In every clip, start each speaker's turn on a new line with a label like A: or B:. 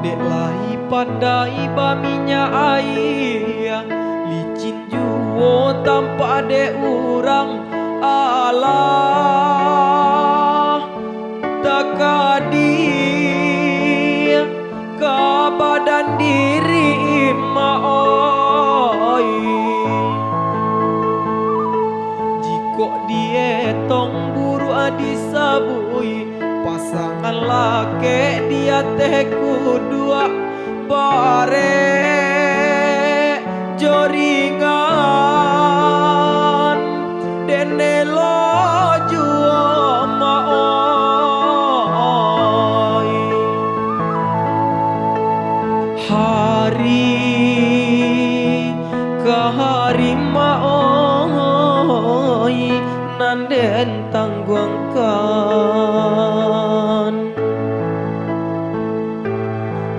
A: Dek lai pandai baminya ayah licin juo tanpa de urang Allah tak kadir ka badan diri maoi jiko dietong buru adi sabui pasangan lake dia teh kudua bare joringan dene lojo maoi hari ke hari maoi nanden tangguangkan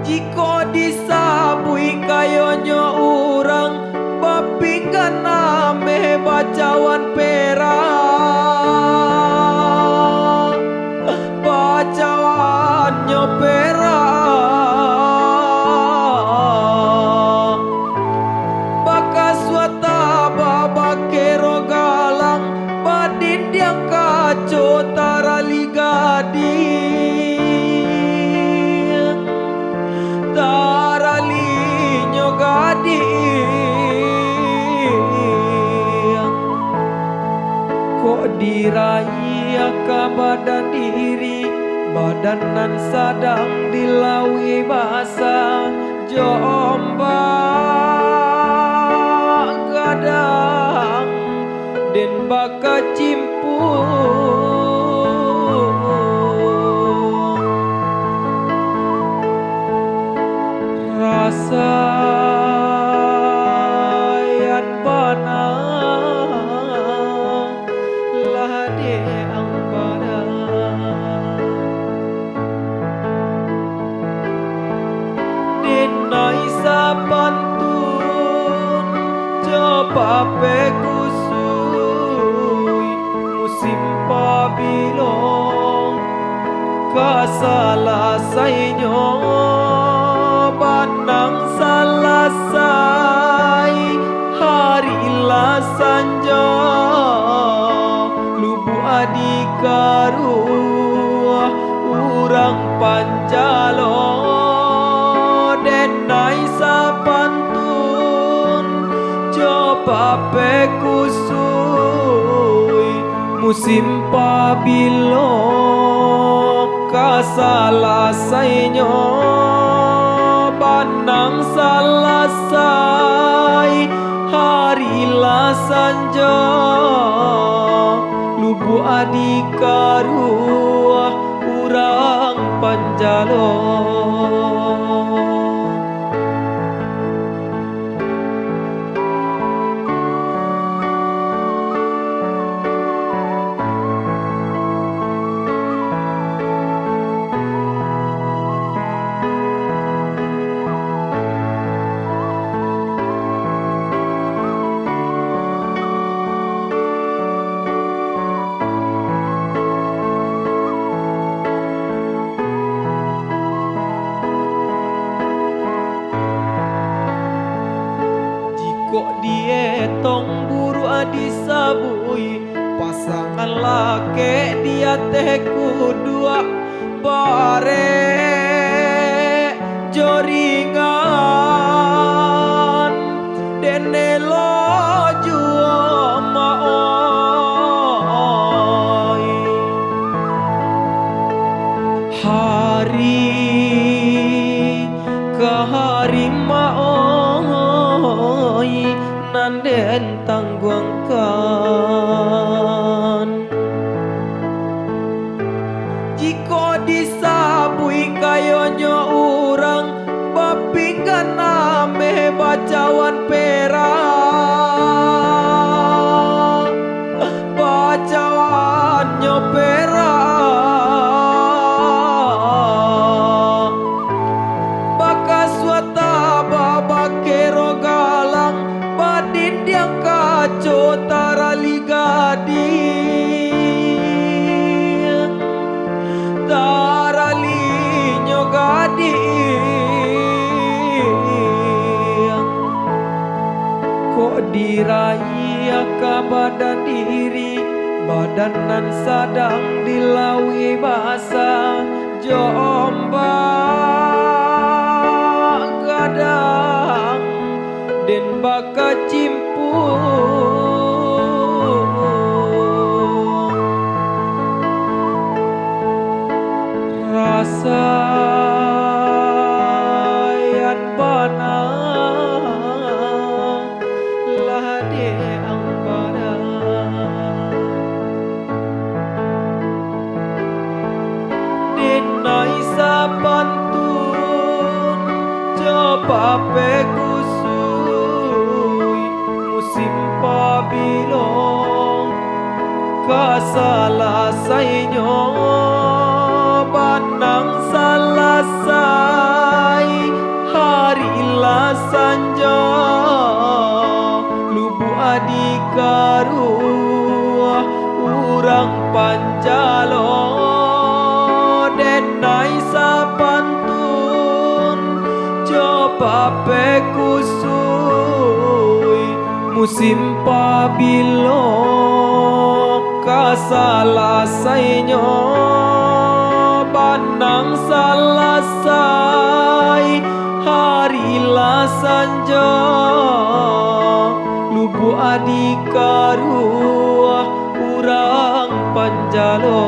A: jiko disabui kayonyo urang bapinggan ame bacawan perak bacawannya perak bakas wata babakero galang badin yang kaco tarali gading tarali gading kok diraya ka badan diri badanan sadang dilawi basa jombang gadang den baka cimpu rasa yan bana lade ang bana dinai sabantun coba pekusui musim pabilong kasalasainya banang salasai hari lasanja lubu adikaru urang pancalo denai sapantun coba pekusui musim pabilo kasalasainya banang salasai hari lasanja lubu adikaru urang panjalo kok dietong buru adi sabui pasangan lake dia teh kudua bare joringan dene lojo maoi hari ke hari maoi nanden tangguangkan jiko disabui kayonyo urang bapinggan ame bacawan perak bacawannya perak bakas wata babakero galang badin yang kaco tarali gading tarali gading raya ka badan diri badanan sadang dilawi bahasa Jombang gadang den baka cimpung rasa yan bana lah de ang bana dinai sa pantun coba pekusui musim pabilong kasalasainya banang salasai harilah sanja lubu adikaruah urang pancalo denai sapantun coba pekusui musim pabilo kasalasainya banang salasai harilah sanja lubu adikaruah urang panjalo